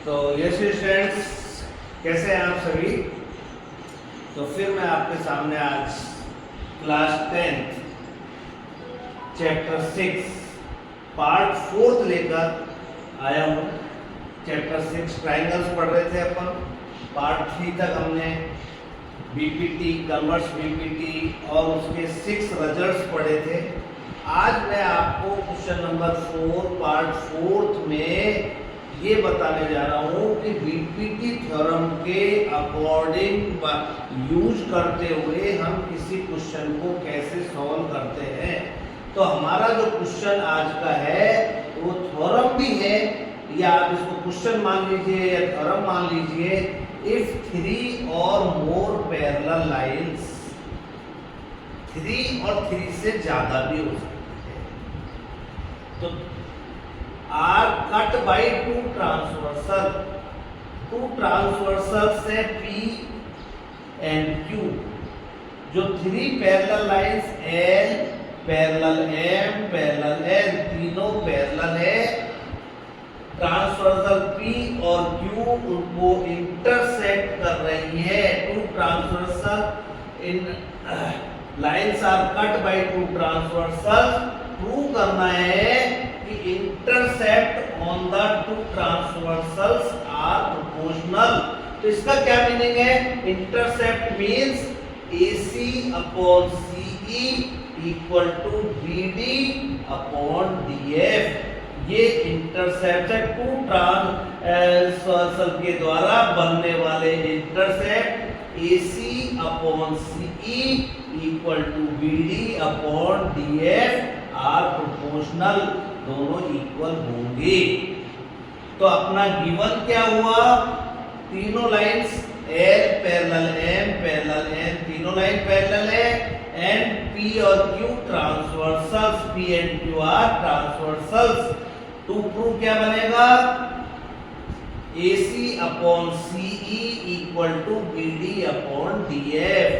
तो yes students, कैसे हैं आप सभी। तो फिर मैं आपके सामने आज क्लास 10 चैप्टर 6 पार्ट 4 लेकर आया हूँ। चैप्टर 6 ट्रायंगल्स पढ़ रहे थे अपन। पार्ट 3 तक हमने बीपीटी, कन्वर्स बीपीटी और उसके 6 रिजल्ट्स पढ़े थे। आज मैं आपको क्वेश्चन नंबर 4 पार्ट 4 में ये बताने जा रहा हूँ कि बीपीटी थ्योरम के अकॉर्डिंग यूज करते हुए हम किसी क्वेश्चन को कैसे सॉल्व करते हैं। तो हमारा जो क्वेश्चन आज का है वो थ्योरम भी है, या आप इसको क्वेश्चन मान लीजिए या थ्योरम मान लीजिए। इफ 3 और मोर पैरेलल लाइंस, 3 और 3 से ज्यादा भी हो सकते हैं, तो आर कट बाई 2 ट्रांसवर्सल से P एंड Q, जो 3 parallel lines L parallel M parallel N तीनों पैरेलल है, ट्रांसवर्सल P और Q उनको इंटरसेक्ट कर रही है। 2 ट्रांसवर्सल इन lines are cut by 2 transversal. Prove करना है कि intercept on the 2 transversals are proportional. तो इसका क्या मीनिंग है? Intercept means AC upon CE equal to BD upon DF। ये इंटरसेप्ट है 2 ट्रांसवर्सल के द्वारा बनने वाले intercept AC upon CE equal to BD upon DF are proportional, दोनों इक्वल होंगे। तो अपना गिवन क्या हुआ? तीनों lines L parallel M parallel N, तीनों लाइन पैरेलल है, एंड P और Q transversals, P and Q are transversals. To prove क्या बनेगा? AC upon CE equal to BD upon DF।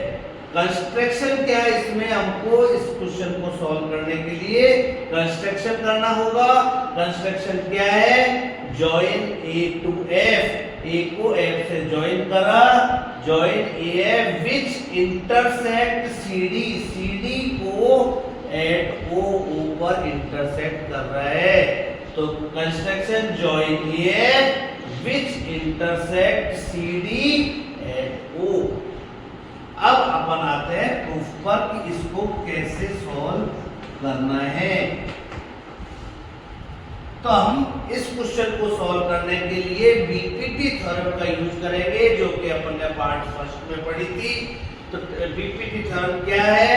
Construction क्या है इसमें? हमको इस क्वेश्चन को सॉल्व करने के लिए कंस्ट्रक्शन करना होगा। कंस्ट्रक्शन क्या है? Join A to F, A को F से जॉइन करा, join AF which intersect CD, CD को एट O पर इंटरसेक्ट कर रहा है। तो construction join AF which intersect CD at O। अब अपन आते हैं प्रूफ पर कि इसको कैसे सॉल्व करना है। तो हम इस क्वेश्चन को सॉल्व करने के लिए बीपीटी थ्योरम का यूज करेंगे, जो कि अपन ने पार्ट फर्स्ट में पढ़ी थी। तो बीपीटी थ्योरम क्या है?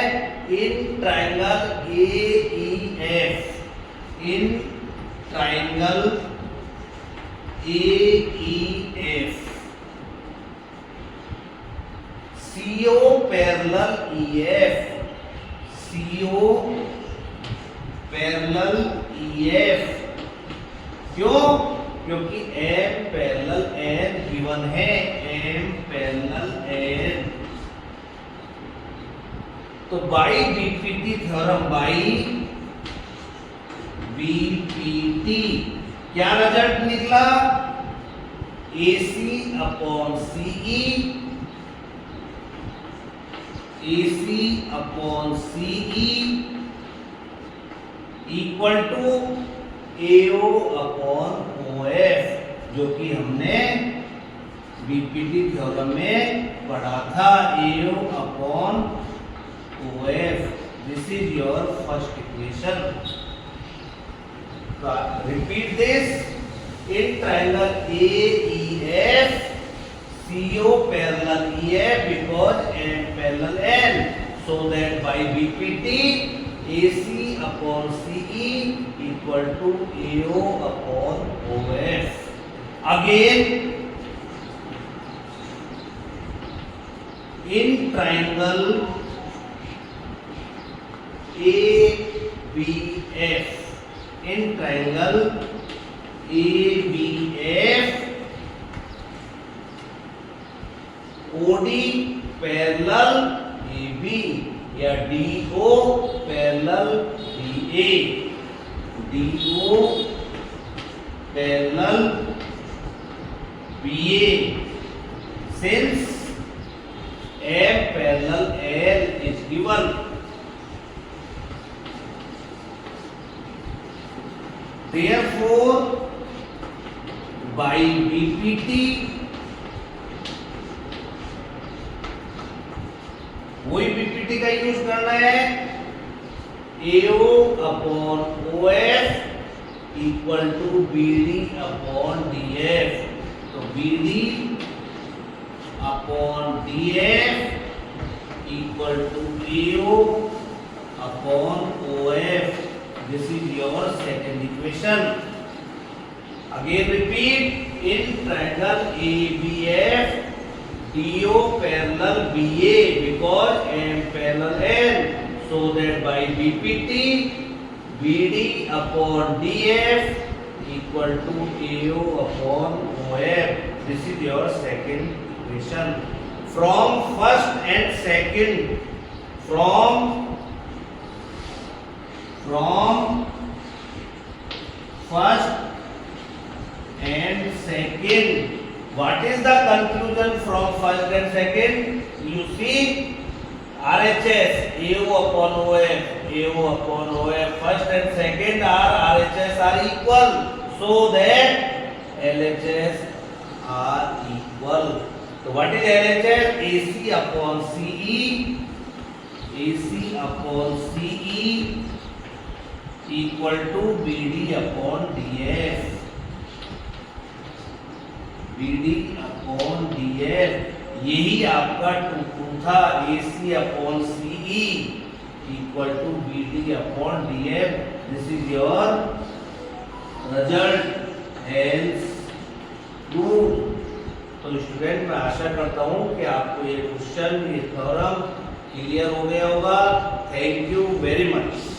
In triangle AEF, in triangle AEF CO parallel EF, CO parallel EF। क्यों? क्योंकि M पैरेलल N गिवन है, M पैरेलल N। तो by BPT theorem, by BPT क्या रिजल्ट निकला? AC upon CE, AC upon CE equal to AO upon OF, जो कि हमने BPT theorem में पढ़ा था। AO upon OF, this is your first equation. Repeat this. In triangle AEF CO parallel EF because M parallel N, so that by BPT AC upon CE equal to AO upon OF. Again, in triangle ABF, in triangle ABF OD parallel AB या DO parallel DA, DO parallel BA since M parallel L is given. Therefore, by BPT, वही BPT का use करना है, AO upon OF equal to BD upon DF. तो BD upon DF equal to AO upon OF. This is your second equation. Again repeat, in triangle ABF, DO parallel BA because M parallel L. So that by BPT, BD upon DF equal to AO upon OF. This is your second equation. From first and second, from first and second, what is the conclusion from first and second? You see, RHS AO upon OF, AO upon OF, first and second are RHS are equal, so that LHS are equal. So what is LHS? AC upon CE, AC upon CE equal to BD upon DF. BD upon DF, यही आपका to था. AC upon CE equal to BD upon DF. This is your result. Hence true. तो student, मैं आशा करता हूँ कि आपको ये क्वेश्चन, ये थ्योरम क्लियर हो गया होगा. Thank you very much.